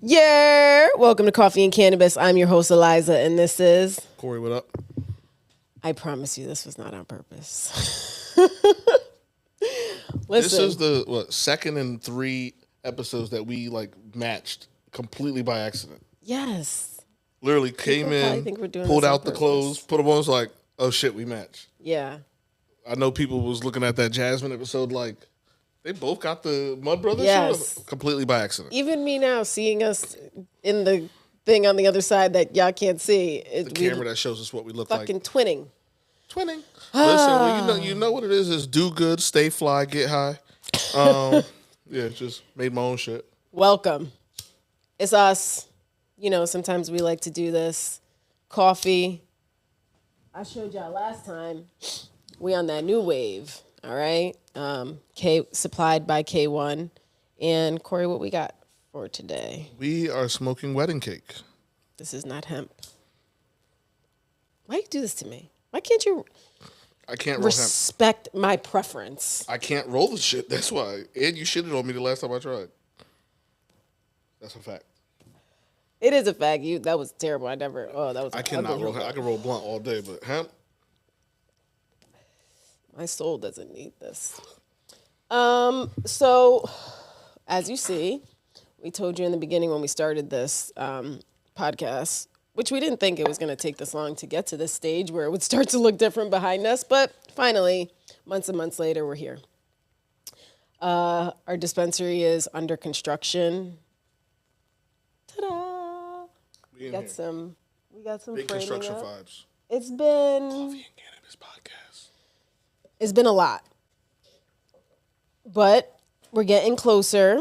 Yeah, welcome to Coffee and Cannabis. I'm your host, Alyza, and this is... Corey, what up? I promise you this was not on purpose. Listen. This is the second in 3 episodes that we matched completely by accident. Yes. Literally came in, pulled out the clothes, put them on, was like, oh shit, we matched. Yeah. I know people was looking at that Jasmine episode like, they both got the Mud Brothers Yes. completely by accident. Even me now, seeing us in the thing on the other side that y'all can't see. The camera that shows us what we look like. Fucking twinning. Listen, well, you know what it is do good, stay fly, get high. Yeah, just made my own shit. Welcome. It's us. You know, sometimes we like to do this. Coffee. I showed y'all last time. We on that new wave. All right. Supplied by K1. And Corey, what we got for today? We are smoking wedding cake. This is not hemp. Why you do this to me? Why can't you I can't roll respect my preference? I can't roll the shit. That's why. And you shitted on me the last time I tried. That's a fact. It is a fact. That was terrible. I cannot roll hemp. I can roll blunt all day, but hemp? My soul doesn't need this. So, as you see, we told you in the beginning when we started this podcast, which we didn't think it was going to take this long to get to this stage where it would start to look different behind us, but finally, months and months later, we're here. Our dispensary is under construction. Ta-da! We got some big construction vibes. It's been Coffee and Cannabis podcast. It's been a lot. But we're getting closer,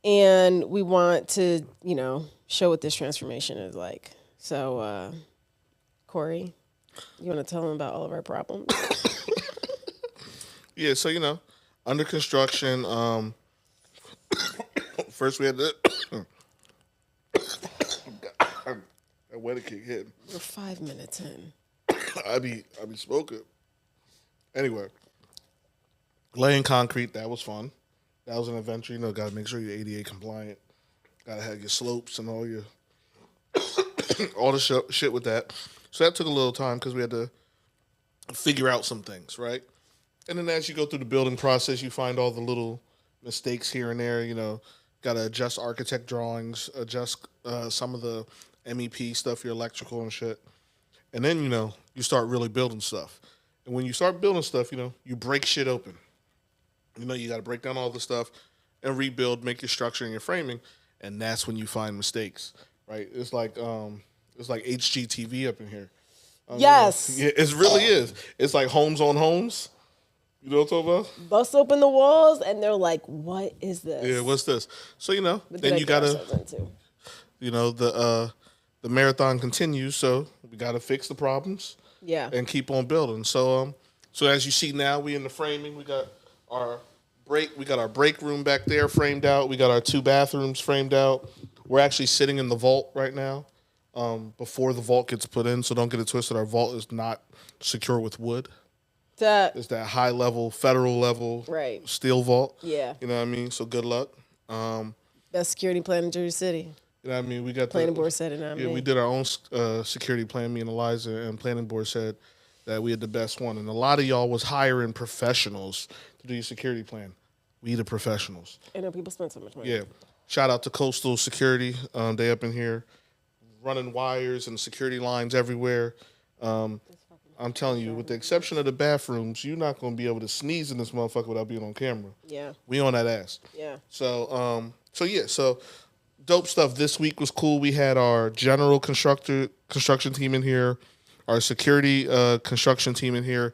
and we want to, show what this transformation is like. So, Corey, you want to tell them about all of our problems? Yeah, so, under construction, first we had to... that wedding cake hit. We're 5 minutes in. I be smoking. Anyway, laying concrete, that was fun. That was an adventure. Got to make sure you're ADA compliant. Got to have your slopes and all your all the shit with that. So that took a little time because we had to figure out some things, right? And then as you go through the building process, you find all the little mistakes here and there. Got to adjust architect drawings, adjust some of the MEP stuff, your electrical and shit. And then, you start really building stuff. And when you start building stuff, you break shit open. You got to break down all the stuff and rebuild, make your structure and your framing, and that's when you find mistakes, right? It's like HGTV up in here. Yes. Yeah, it really is. It's like homes on homes. You know what I'm talking about? Bust open the walls, and they're like, what is this? Yeah, what's this? So, then you got to, the marathon continues, so we got to fix the problems. Yeah. And keep on building. So as you see now, we in the framing. We got our break room back there framed out. We got our 2 bathrooms framed out. We're actually sitting in the vault right now before the vault gets put in. So don't get it twisted. Our vault is not secure with wood. It's that high level, federal level, right, steel vault. Yeah. You know what I mean? So good luck. Best security plan in Jersey City. You know what I mean? We got planning board said it. Yeah, we did our own security plan. Me and Alyza, and planning board said that we had the best one. And a lot of y'all was hiring professionals to do your security plan. We the professionals. I know people spend so much money. Yeah. Shout out to Coastal Security. They up in here running wires and security lines everywhere. I'm telling you, with the exception of the bathrooms, you're not going to be able to sneeze in this motherfucker without being on camera. Yeah. We on that ass. Yeah. So dope stuff. This week was cool. We had our general construction team in here, our security construction team in here,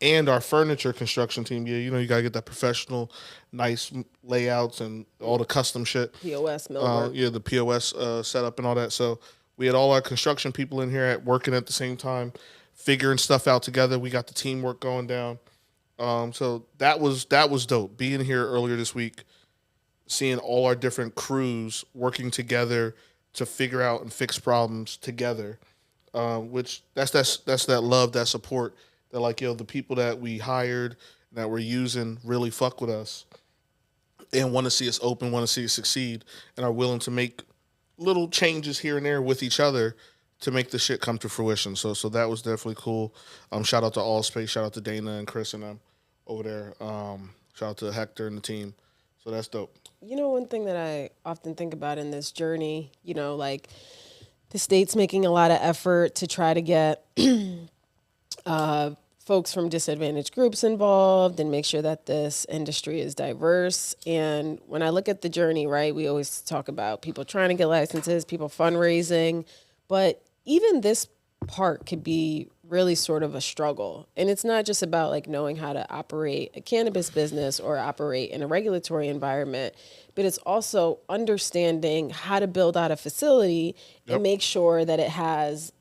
and our furniture construction team. Yeah, you got to get that professional, nice layouts and all the custom shit. POS, millwork. Yeah, the POS setup and all that. So we had all our construction people in here working at the same time, figuring stuff out together. We got the teamwork going down. So that was dope. Being here earlier this week, seeing all our different crews working together to figure out and fix problems together, which that's that love, that support, that the people that we hired, that we're using really fuck with us and want to see us open, want to see us succeed, and are willing to make little changes here and there with each other to make the shit come to fruition. So that was definitely cool. Shout out to Allspace, shout out to Dana and Chris and them over there. Shout out to Hector and the team. So that's dope. You know, one thing that I often think about in this journey, you know, like the state's making a lot of effort to try to get folks from disadvantaged groups involved and make sure that this industry is diverse. And when I look at the journey, right, we always talk about people trying to get licenses, people fundraising, but even this part could be really sort of a struggle. And it's not just about like knowing how to operate a cannabis business or operate in a regulatory environment, but it's also understanding how to build out a facility and make sure that it has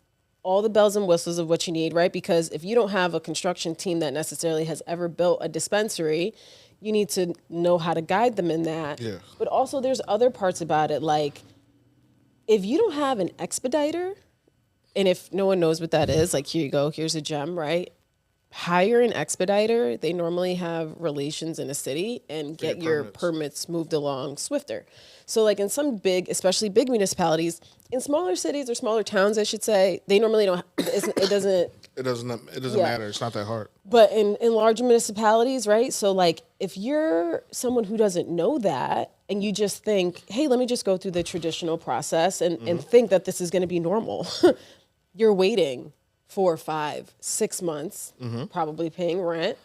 all the bells and whistles of what you need, right? Because if you don't have a construction team that necessarily has ever built a dispensary, you need to know how to guide them in that. Yeah. But also there's other parts about it, like if you don't have an expediter, and if no one knows what that is, like here you go, here's a gem, right? Hire an expediter. They normally have relations in a city and get your permits moved along swifter. So like in some big, especially big municipalities, in smaller cities or smaller towns, I should say, they normally don't, it doesn't matter. It's not that hard. But in large municipalities, right? So like if you're someone who doesn't know that and you just think, hey, let me just go through the traditional process and think that this is going to be normal, you're waiting 4, 5, 6 months, probably paying rent,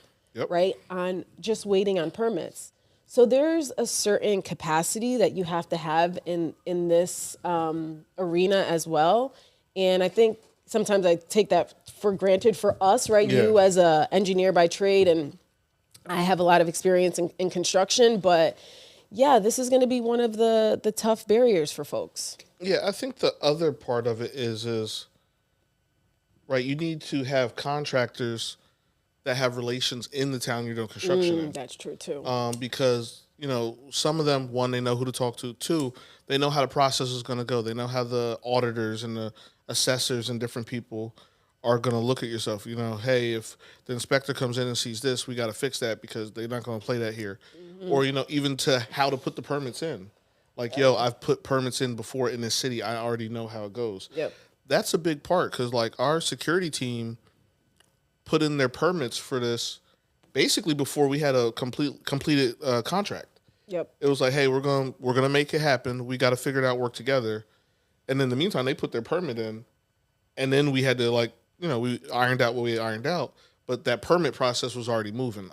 right? On just waiting on permits. So there's a certain capacity that you have to have in this arena as well. And I think sometimes I take that for granted for us, right? Yeah. You as a engineer by trade, and I have a lot of experience in construction, but yeah, this is going to be one of the tough barriers for folks. Yeah, I think the other part of it is right, you need to have contractors that have relations in the town you're doing construction in. That's true too. Because, you know, some of them, one, they know who to talk to. Two, they know how the process is going to go. They know how the auditors and the assessors and different people are going to look at yourself. You know, hey, if the inspector comes in and sees this, we got to fix that because they're not going to play that here. Or, you know, even to how to put the permits in. Like, yo, I've put permits in before in this city. I already know how it goes. Yep. That's a big part because, like, our security team put in their permits for this basically before we had a completed contract. Yep. It was like, hey, we're gonna make it happen. We got to figure it out, work together. And in the meantime, they put their permit in, and then we had to, like, you know, we ironed out what we ironed out, but that permit process was already moving.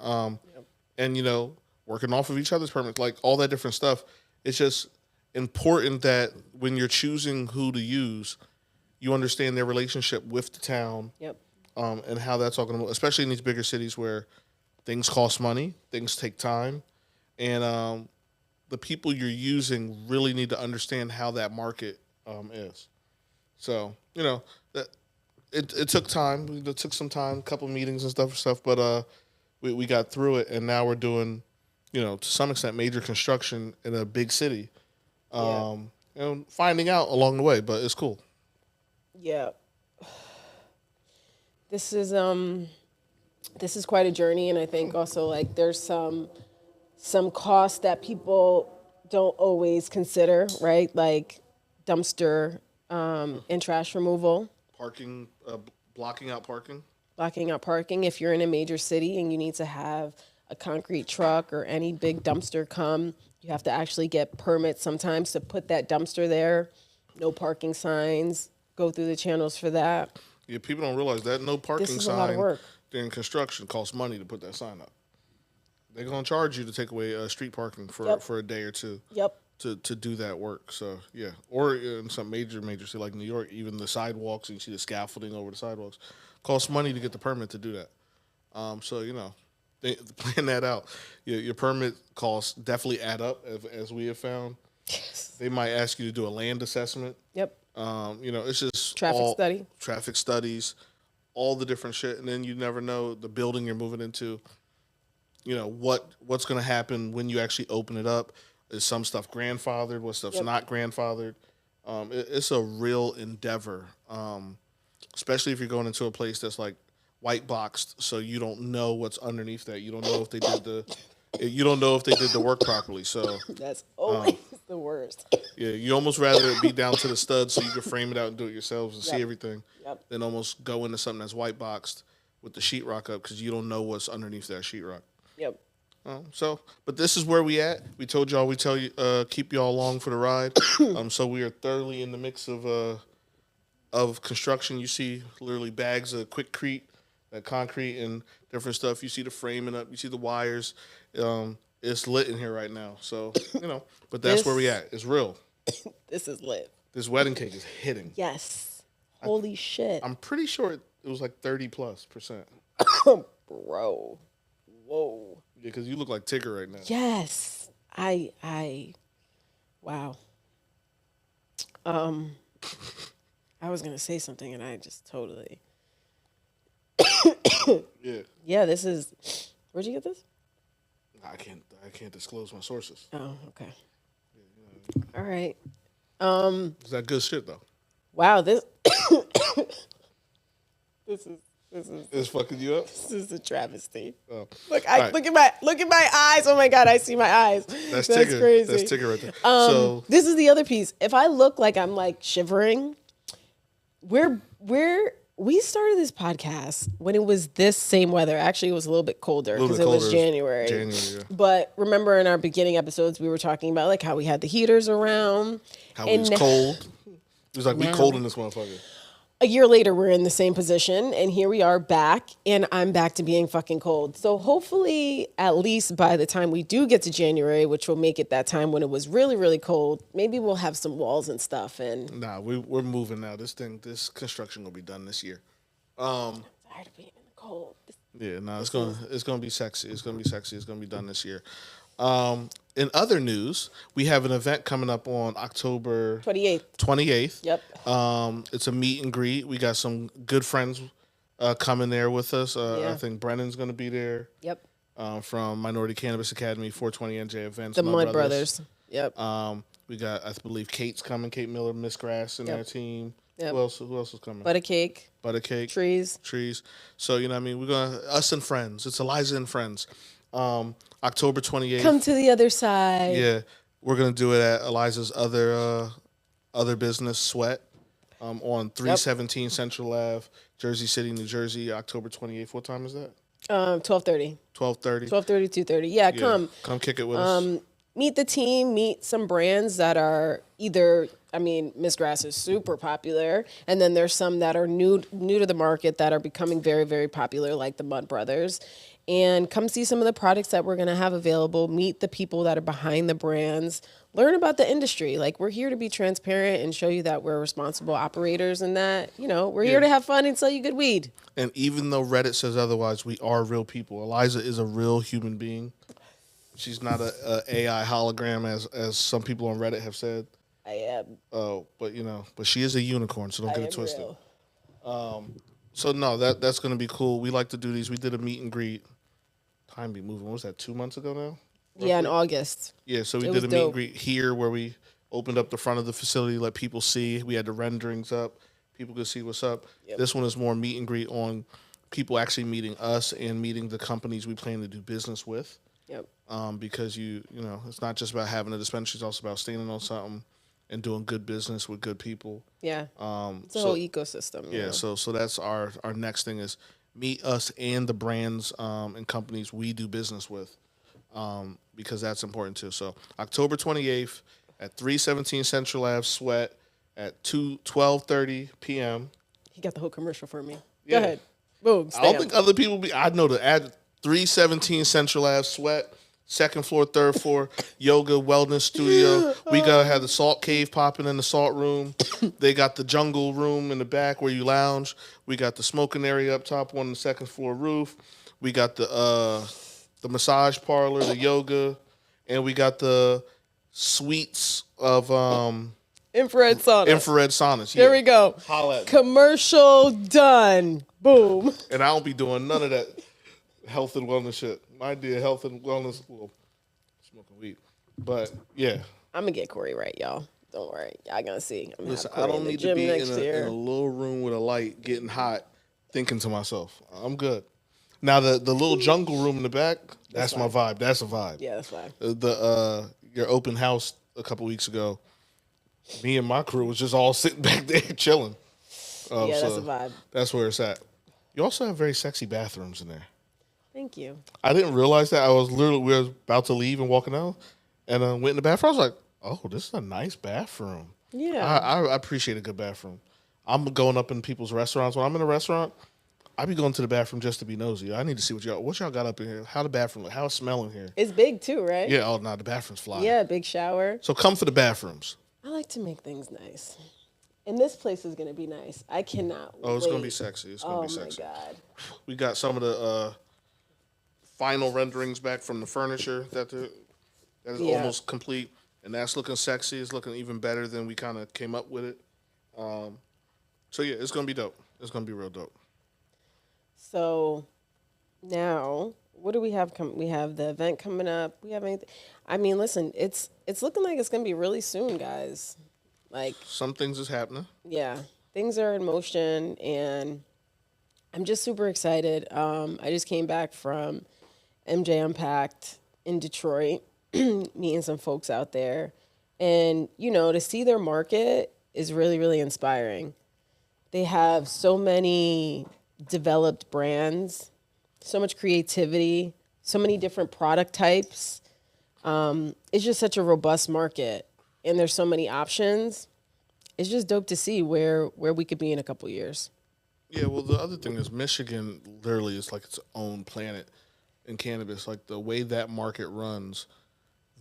And, you know, working off of each other's permits, like all that different stuff. It's just important that when you're choosing who to use, you understand their relationship with the town. Yep. And how that's all going to move, especially in these bigger cities where things cost money, things take time, and the people you're using really need to understand how that market is. So, you know, that it took time. It took some time, a couple meetings and stuff, but we got through it, and now we're doing, you know, to some extent, major construction in a big city. And finding out along the way, but it's cool. Yeah. This is quite a journey, and I think also like there's some costs that people don't always consider, right? Like dumpster and trash removal. Parking, blocking out parking. Blocking out parking. If you're in a major city and you need to have a concrete truck or any big dumpster come, you have to actually get permits sometimes to put that dumpster there. No parking signs. Go through the channels for that. Yeah, people don't realize that no parking sign during construction costs money to put that sign up. They're going to charge you to take away street parking for a day or two. Yep. To do that work. So, yeah. Or in some major city like New York, even the sidewalks, and you see the scaffolding over the sidewalks, costs money to get the permit to do that. So, you know, plan that out. Your permit costs definitely add up, as we have found. Yes. They might ask you to do a land assessment. Yep. You know, it's just traffic studies, all the different shit, and then you never know the building you're moving into. You know what's going to happen when you actually open it up. Is some stuff grandfathered? What stuff's not grandfathered? It's a real endeavor, especially if you're going into a place that's like white boxed, so you don't know what's underneath that. You don't know if they did the work properly. So that's always The worst. Yeah, you almost rather it be down to the stud so you can frame it out and do it yourselves and see everything Yep. than almost go into something that's white boxed with the sheetrock up because you don't know what's underneath that sheetrock. Yep. But this is where we at. We told y'all we tell you keep y'all along for the ride. So we are thoroughly in the mix of construction. You see literally bags of quickcrete, concrete and different stuff. You see the framing up. You see the wires. It's lit in here right now. So but that's where we at. It's real. This is lit. This wedding cake is hitting. Yes. Holy shit. I'm pretty sure it was like 30+%. Bro. Whoa. Yeah, because you look like Tigger right now. Yes. Wow. I was gonna say something and I just totally. Yeah. Yeah, this is. Where'd you get this? I can't disclose my sources. Oh, okay. All right. Is that good shit though? Wow, this this is It's fucking you up. this is a travesty. Oh. Look, Right. look at my eyes. Oh my god, I see my eyes. That's Tigger. crazy. That's Tigger right there. So This is the other piece. If I look like I'm like shivering, we started this podcast when it was this same weather. Actually, it was a little bit colder because it was January. Yeah. But remember in our beginning episodes, we were talking about like how we had the heaters around. How it was cold. It was like we cold in this motherfucker. A year later, we're in the same position, and here we are back, and I'm back to being fucking cold. So hopefully, at least by the time we do get to January, which will make it that time when it was really, really cold, maybe we'll have some walls and stuff. And Nah, we're moving now. This construction will be done this year. I'm tired of being in the cold. Yeah, no, it's gonna be sexy. It's gonna be sexy. It's gonna be done this year. In other news, we have an event coming up on October 28th. Yep. It's a meet and greet. We got some good friends coming there with us. I think Brennan's going to be there. Yep. From Minority Cannabis Academy, 420 NJ events. The Mud Brothers. Yep. We got, I believe, Kate's coming. Kate Miller, Miss Grass, and their team. Yep. Who else is coming? Butter cake. Trees. So we're gonna us and friends. It's Alyza and friends. October 28th. Come to the other side. Yeah, we're gonna do it at Alyza's other business, Sweat, on 317 Central Ave, Jersey City, New Jersey, October 28th. What time is that? 12:30. 12:30. 12:30, 2:30. Yeah, come. Come kick it with us. Meet the team, meet some brands that are either, Miss Grass is super popular, and then there's some that are new to the market that are becoming very, very popular, like the Mud Brothers. And come see some of the products that we're going to have available, meet the people that are behind the brands, learn about the industry. Like, we're here to be transparent and show you that we're responsible operators and that, we're here to have fun and sell you good weed. And even though Reddit says otherwise, we are real people. Alyza is a real human being. She's not a AI hologram as some people on Reddit have said. I am. But she is a unicorn, so don't get it twisted. Real. So no, that's gonna be cool. We like to do these. We did a meet and greet. Time be moving. What was that? 2 months ago now? Roughly? Yeah, in August. Yeah, so we did a meet and greet here where we opened up the front of the facility, let people see. We had the renderings up. People could see what's up. Yep. This one is more meet and greet on people actually meeting us and meeting the companies we plan to do business with. Yep. Because it's not just about having a dispensary; it's also about standing on something and doing good business with good people. Yeah. It's a whole ecosystem. Yeah. So that's our next thing is meet us and the brands and companies we do business with, because that's important too. So October 28th at 317 Central Ave, Sweat at 12:30 p.m. He got the whole commercial for me. Yeah. Go ahead. Boom. I don't think other people I know to add 317 Central Ave, Sweat. Second floor, third floor, yoga, wellness studio. We gotta have the salt cave popping in the salt room. They got the jungle room in the back where you lounge. We got the smoking area up top on the second floor roof. We got the massage parlor, the yoga, and we got the suites of infrared saunas. There we go. Holla at me. Commercial done. Boom. And I don't be doing none of that health and wellness shit. My idea, health and wellness, smoking weed. But yeah, I'm gonna get Corey right, y'all. Don't worry, y'all gonna see. I'm listen, I don't need to be in a little room with a light, getting hot, thinking to myself, I'm good. Now the little jungle room in the back, that's my vibe. That's a vibe. Yeah, that's fine. Your open house a couple weeks ago, me and my crew was just all sitting back there chilling. Yeah, that's a vibe. That's where it's at. You also have very sexy bathrooms in there. Thank you. I didn't realize that. We were about to leave and walking out, and went in the bathroom. I was like, oh, this is a nice bathroom. Yeah. I appreciate a good bathroom. I'm going up in people's restaurants. When I'm in a restaurant, I be going to the bathroom just to be nosy. I need to see what y'all got up in here. How the bathroom look? How it's smelling here? It's big too, right? Yeah. Oh no, the bathroom's fly. Yeah, big shower. So come for the bathrooms. I like to make things nice. And this place is gonna be nice. I cannot wait. Oh, it's gonna be sexy. It's gonna be sexy. Oh my God. We got some of the final renderings back from the furniture that is almost complete, and that's looking sexy. It's looking even better than we kind of came up with it. So yeah, it's gonna be dope. It's gonna be real dope. So now, what do we have? We have the event coming up. We have anything? I mean, listen, it's looking like it's gonna be really soon, guys. Like some things is happening. Yeah, things are in motion, and I'm just super excited. I just came back from MJ Unpacked in Detroit, meeting some folks out there, and to see their market is really, really inspiring. They have so many developed brands, so much creativity, so many different product types. It's just such a robust market, and there's so many options. It's just dope to see where we could be in a couple years. Yeah, well, the other thing is Michigan literally is like its own planet in cannabis. Like the way that market runs,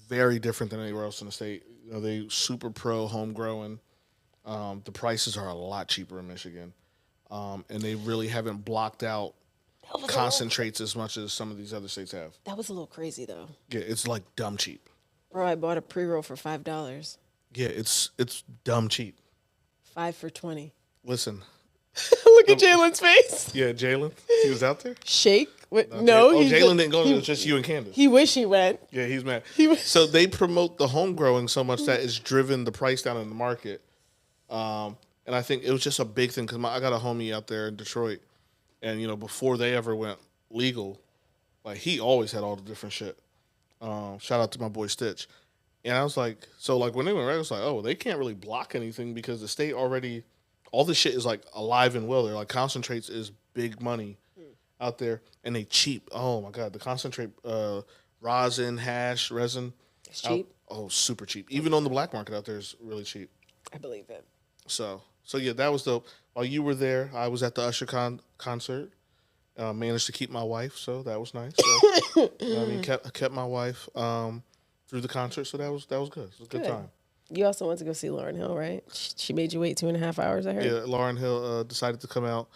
very different than anywhere else in the state. They super pro home growing. The prices are a lot cheaper in Michigan, and they really haven't blocked out concentrates as much as some of these other states have. That was a little crazy though. Yeah, it's like dumb cheap. Bro, I bought a pre-roll for $5. Yeah, it's dumb cheap. 5 for $20. Listen. Look at Jalen's face. Yeah, Jalen. He was out there? Shake? No. Jalen didn't go. It was just you and Candace. He wish he went. Yeah, he's mad. So they promote the home growing so much that it's driven the price down in the market. And I think it was just a big thing because I got a homie out there in Detroit. And, before they ever went legal, like he always had all the different shit. Shout out to my boy Stitch. And I was like, so like when they went right, I was like, oh, they can't really block anything because the state already, all this shit is like alive and well. They're like concentrates is big money out there, and they cheap. Oh my God, the concentrate rosin, hash, resin, it's cheap. Super cheap. Even on the black market out there is really cheap. I believe it. So yeah, that was dope. While you were there, I was at the Usher concert. Managed to keep my wife, so that was nice. So, kept my wife through the concert, so that was good. It was a good time. You also went to go see Lauryn Hill, right? She made you wait 2.5 hours, I heard. Yeah, Lauryn Hill decided to come out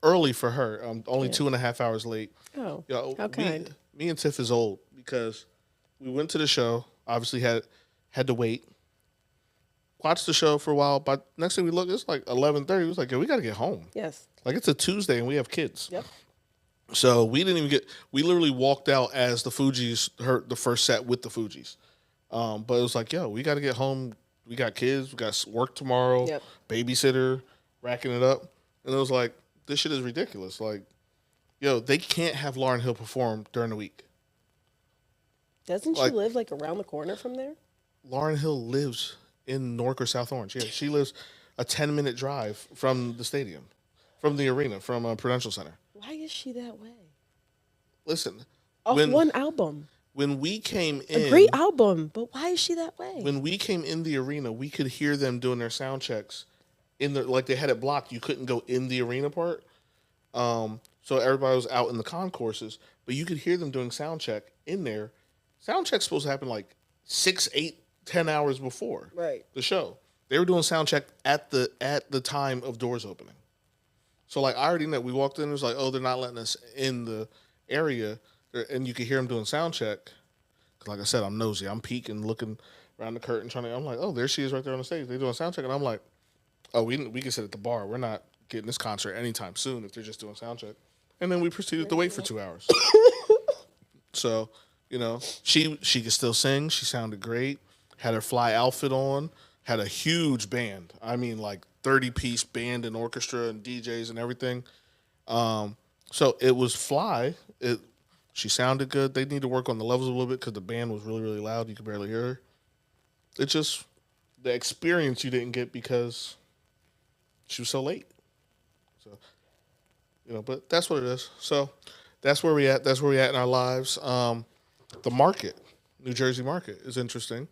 early for her. Only 2.5 hours late. Oh, how kind. Me and Tiff is old because we went to the show. Obviously had to wait. Watched the show for a while, but next thing we look, it's like 11:30. It was like, we got to get home. Yes. Like it's a Tuesday and we have kids. Yep. So we didn't even we literally walked out as the Fugees heard the first set with the Fugees. But it was like, we got to get home. We got kids. We got work tomorrow. Yep. Babysitter, racking it up. And it was like, this shit is ridiculous. Like, they can't have Lauryn Hill perform during the week. Doesn't she live like around the corner from there? Lauryn Hill lives in Newark or South Orange. Yeah, she lives a 10-minute drive from the stadium, from the arena, from Prudential Center. Why is she that way? Listen. One album. When we came in... A great album, but why is she that way? When we came in the arena, we could hear them doing their sound checks. Like they had it blocked. You couldn't go in the arena part. So everybody was out in the concourses, but you could hear them doing sound check in there. Sound check's supposed to happen like 6, 8, 10 hours before the show. They were doing sound check at the time of doors opening. So like I already know. We walked in, it was like, they're not letting us in the area, and you could hear them doing sound check. Cause like I said, I'm nosy. I'm peeking, looking around the curtain, I'm like, there she is right there on the stage. They're doing sound check, and I'm like, we can sit at the bar. We're not getting this concert anytime soon if they're just doing sound check. And then we proceeded to wait for 2 hours. So, she could still sing. She sounded great. Had her fly outfit on. Had a huge band. I mean, like 30-piece band and orchestra and DJs and everything. So it was fly. She sounded good. They need to work on the levels a little bit because the band was really, really loud. You could barely hear her. It's just the experience you didn't get because she was so late. So, but that's what it is. So that's where we at. That's where we at in our lives. The market, New Jersey market, is interesting.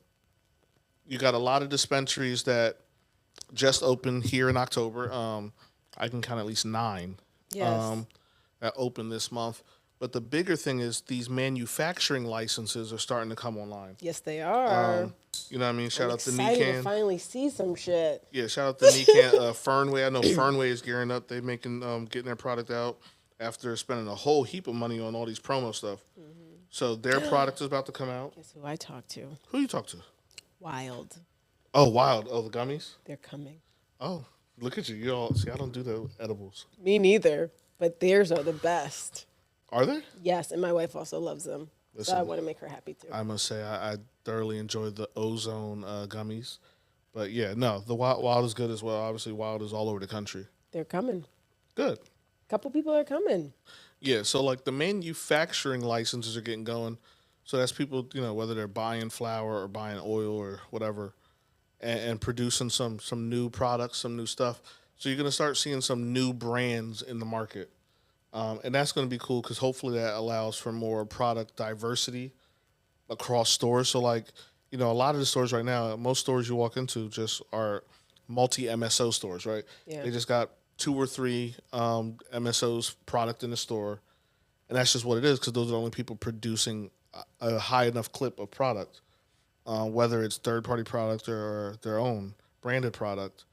You got a lot of dispensaries that just opened here in October. I can count at least 9 Yes. That opened this month. But the bigger thing is these manufacturing licenses are starting to come online. Yes, they are. You know what I mean? Shout I'm out to excited to Nican. finally see some shit. Yeah, shout out to Nican. Fernway. I know Fernway is gearing up. They making getting their product out after spending a whole heap of money on all these promo stuff. So their product is about to come out. Guess who I talked to? Who you talk to? Wild. Oh, Wild. Oh, the gummies. They're coming. Oh, look at you. You all see. I don't do the edibles. Me neither, but theirs are the best. Are they? Yes, and my wife also loves them. Listen, So I want to make her happy too. I must say I thoroughly enjoyed the Ozone gummies. But yeah, no, the Wild is good as well. Obviously, Wild is all over the country. They're coming. Good. A couple people are coming. Yeah, so like the manufacturing licenses are getting going. So that's people, whether they're buying flour or buying oil or whatever, and producing some new products, some new stuff. So you're going to start seeing some new brands in the market. And that's going to be cool because hopefully that allows for more product diversity across stores. So like, a lot of the stores right now, most stores you walk into just are multi-MSO stores, right? Yeah. They just got 2 or 3 MSOs product in the store. And that's just what it is because those are the only people producing a high enough clip of product, whether it's third-party product or their own branded product.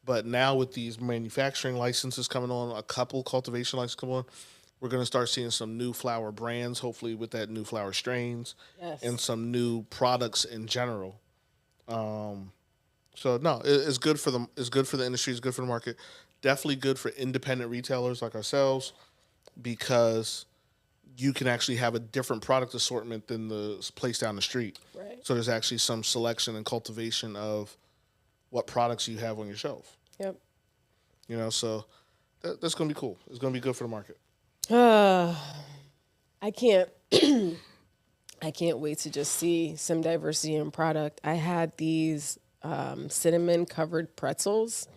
But now with these manufacturing licenses coming on, a couple cultivation licenses coming on, we're going to start seeing some new flower brands, hopefully with that new flower strains, Yes. and some new products in general. So no, it's good for them. It's good for the industry. It's good for the market. Definitely good for independent retailers like ourselves because you can actually have a different product assortment than the place down the street. Right. So there's actually some selection and cultivation of what products you have on your shelf. Yep. So that's going to be cool. It's going to be good for the market. I can't I can't wait to just see some diversity in product. I had these cinnamon covered pretzels,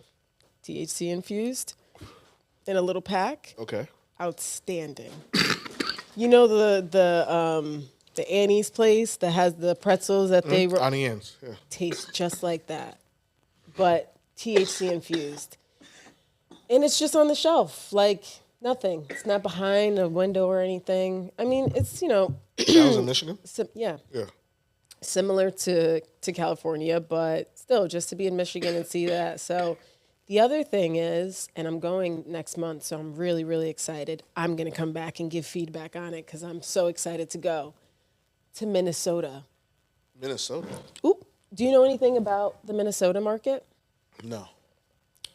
THC infused, in a little pack. Okay. Outstanding. The Annie's place that has the pretzels that they On the ends, yeah. taste just like that, but THC infused. And it's just on the shelf, like nothing. It's not behind a window or anything. I mean, it's, That was in Michigan? yeah, Yeah. similar to California, but still just to be in Michigan and see that. So the other thing is, and I'm going next month, so I'm really, really excited. I'm going to come back and give feedback on it because I'm so excited to go to Minnesota. Minnesota? Oop. Do you know anything about the Minnesota market? No.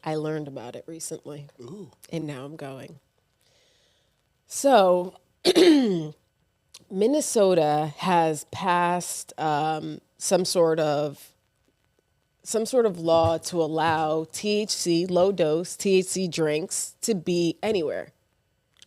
I learned about it recently. Ooh. And now I'm going. So Minnesota has passed some sort of law to allow THC, low dose THC drinks to be anywhere.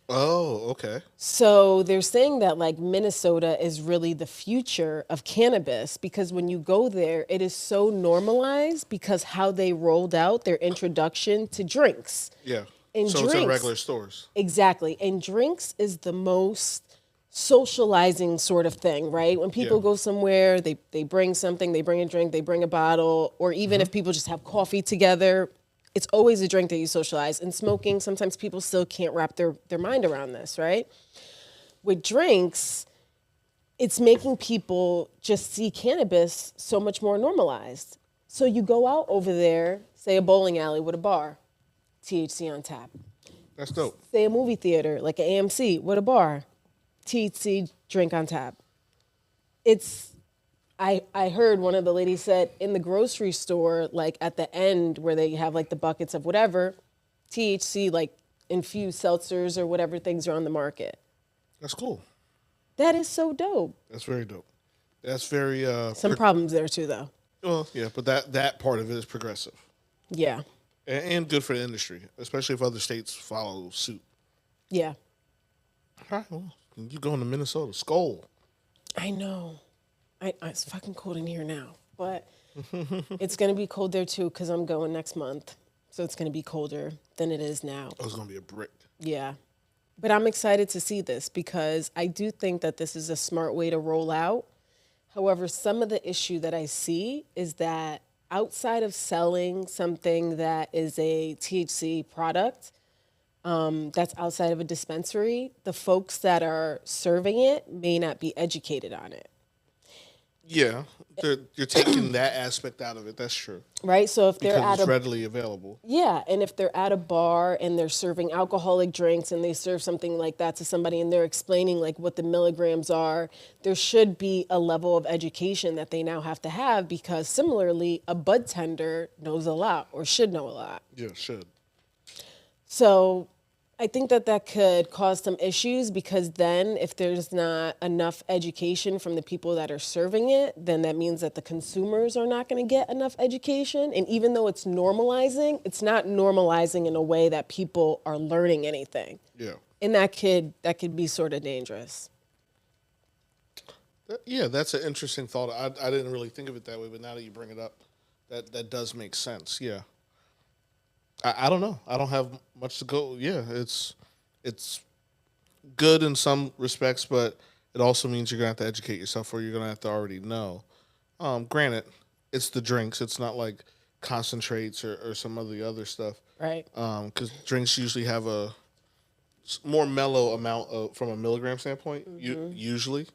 Oh, okay. So they're saying that like Minnesota is really the future of cannabis because when you go there, it is so normalized because how they rolled out their introduction to drinks. Yeah. And so it's in drinks. regular stores. Exactly. And drinks is the most socializing sort of thing, right? When people go somewhere, they bring something, they bring a drink, they bring a bottle, or even if people just have coffee together, it's always a drink that you socialize. And smoking, sometimes people still can't wrap their mind around this, right? With drinks, it's making people just see cannabis so much more normalized. So you go out over there, say a bowling alley with a bar, THC on tap. That's dope. Say a movie theater, like an AMC with a bar, THC drink on tap. I heard one of the ladies said in the grocery store, like at the end where they have like the buckets of whatever, THC like infused seltzers or whatever things are on the market. That's cool. That is so dope. That's very dope. That's very Some problems there too though. well, yeah, but that part of it is progressive. Yeah. And good for the industry, especially if other states follow suit. Yeah. All right, well, you going to Minnesota. Skol. I know. It's fucking cold in here now. But it's going to be cold there too because I'm going next month. So it's going to be colder than it is now. Oh, it's going to be a brick. Yeah. But I'm excited to see this because I do think that this is a smart way to roll out. However, some of the issue that I see is that outside of selling something that is a THC product, that's outside of a dispensary, the folks that are serving it may not be educated on it. Yeah, you're taking that aspect out of it. That's true. Right? So if they're Because at it's a readily available. yeah, and if they're at a bar and they're serving alcoholic drinks and they serve something like that to somebody and they're explaining like what the milligrams are, there should be a level of education that they now have to have because similarly, a bud tender knows a lot or should know a lot. Yeah, should. So I think that that could cause some issues because then if there's not enough education from the people that are serving it, then that means that the consumers are not going to get enough education. And even though it's normalizing, it's not normalizing in a way that people are learning anything. Yeah. And that could be sort of dangerous. Yeah, that's an interesting thought. I didn't really think of it that way, but now that you bring it up, that does make sense. Yeah. I don't know. I don't have much to go. Yeah, it's good in some respects, but it also means you're gonna have to educate yourself, or you're gonna have to already know. Granted, it's the drinks. It's not like concentrates or some of the other stuff. Right. Because drinks usually have a more mellow amount from a milligram standpoint. Usually,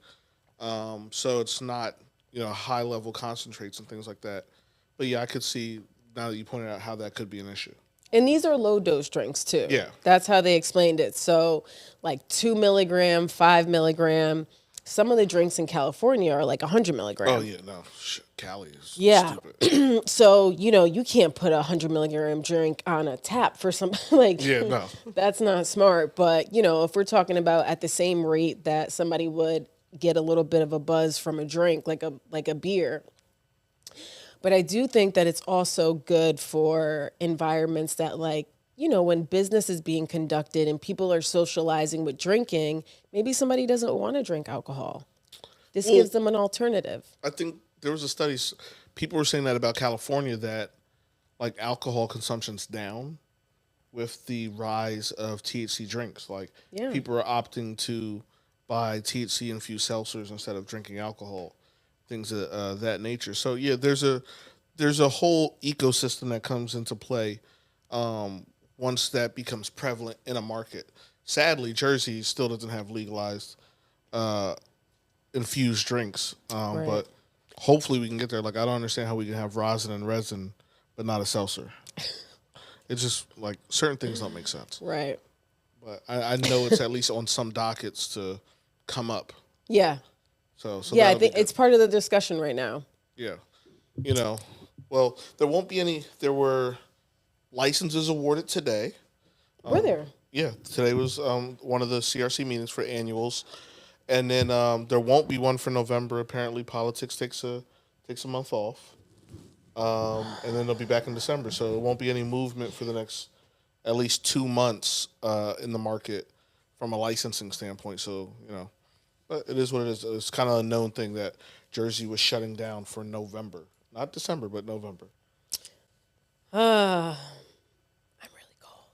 so it's not high level concentrates and things like that. But yeah, I could see now that you pointed out how that could be an issue. And these are low dose drinks too. Yeah. That's how they explained it. So like 2 milligram, 5 milligram. Some of the drinks in California are like 100 milligram. Oh yeah, no, Cali is stupid. So, you can't put a 100 milligram drink on a tap for some, like, Yeah, no. that's not smart. But, if we're talking about at the same rate that somebody would get a little bit of a buzz from a drink, like a beer. But I do think that it's also good for environments that when business is being conducted and people are socializing with drinking, maybe somebody doesn't want to drink alcohol. This gives them an alternative. I think there was a study, people were saying that about California, that like alcohol consumption's down with the rise of THC drinks. Like people are opting to buy THC infused seltzers instead of drinking alcohol. Things of that nature. So yeah, there's a whole ecosystem that comes into play once that becomes prevalent in a market. Sadly, Jersey still doesn't have legalized infused drinks, but hopefully we can get there. Like I don't understand how we can have rosin and resin, but not a seltzer. It's just like certain things don't make sense. Right. But I know it's at least on some dockets to come up. Yeah. So yeah, I think it's part of the discussion right now. Yeah. Well, there won't be any. There were licenses awarded today. Were there? Yeah, today was one of the CRC meetings for annuals, and then there won't be one for November. Apparently, politics takes a month off, and then they'll be back in December. So it won't be any movement for the next at least 2 months in the market from a licensing standpoint. So but it is what it is. It's kind of a known thing that Jersey was shutting down for November. Not December, but November. I'm really cold.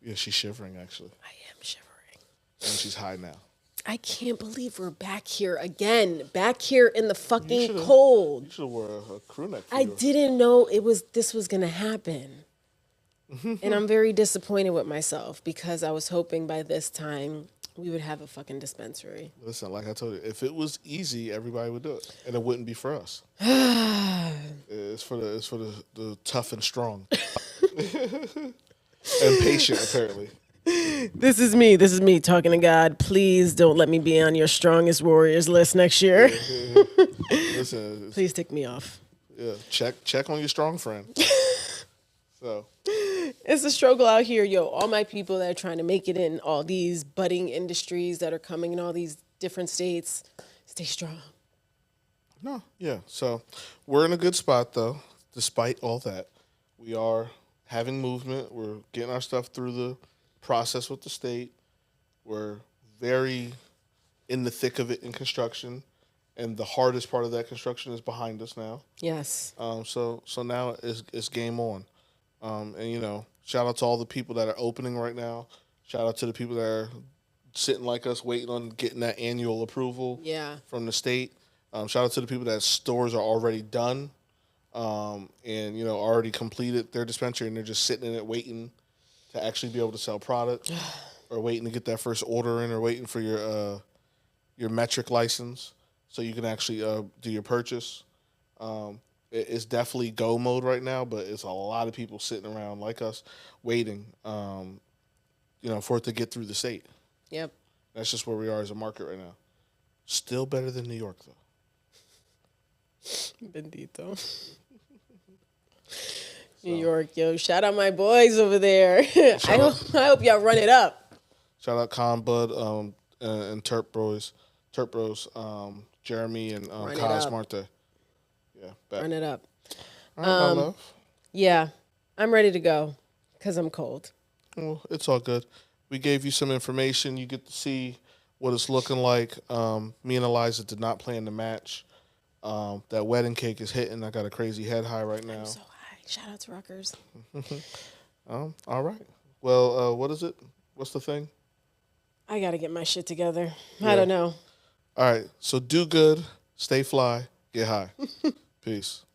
Yeah, she's shivering, actually. I am shivering. And she's high now. I can't believe we're back here again. Back here in the fucking cold. You should have wore a crew neck. I didn't know this was going to happen. And I'm very disappointed with myself because I was hoping by this time we would have a fucking dispensary. Listen, like I told you, if it was easy, everybody would do it, and it wouldn't be for us. It's for the tough and strong, and patient. Apparently, this is me talking to God. Please don't let me be on your strongest warriors list next year. Listen, please take me off. Yeah, check on your strong friend. So. It's a struggle out here, yo. All my people that are trying to make it in all these budding industries that are coming in all these different states, stay strong. No, yeah. So we're in a good spot, though. Despite all that, we are having movement. We're getting our stuff through the process with the state. We're very in the thick of it in construction, and the hardest part of that construction is behind us now. Yes. So now it's game on. And you know, shout out to all the people that are opening right now. Shout out to the people that are sitting like us, waiting on getting that annual approval. Yeah. From the state. Shout out to the people that stores are already done, and you know already completed their dispensary, and they're just sitting in it waiting to actually be able to sell product, or waiting to get that first order in, or waiting for your metric license so you can actually do your purchase. It's definitely go mode right now, but it's a lot of people sitting around like us waiting, you know, for it to get through the state. Yep. That's just where we are as a market right now. Still better than New York, though. Bendito. New York, yo. Shout out my boys over there. I hope y'all run it up. Shout out Con Bud and Terp Bros, Jeremy and Kaz Marte. Yeah, back. Run it up. All right, my love. Yeah, I'm ready to go because I'm cold. Well, it's all good. We gave you some information. You get to see what it's looking like. Me and Alyza did not plan the match. That wedding cake is hitting. I got a crazy head high right now. I'm so high. Shout out to Rutgers. All right. Well, what is it? What's the thing? I got to get my shit together. Yeah. I don't know. All right. So do good, stay fly, get high. Peace.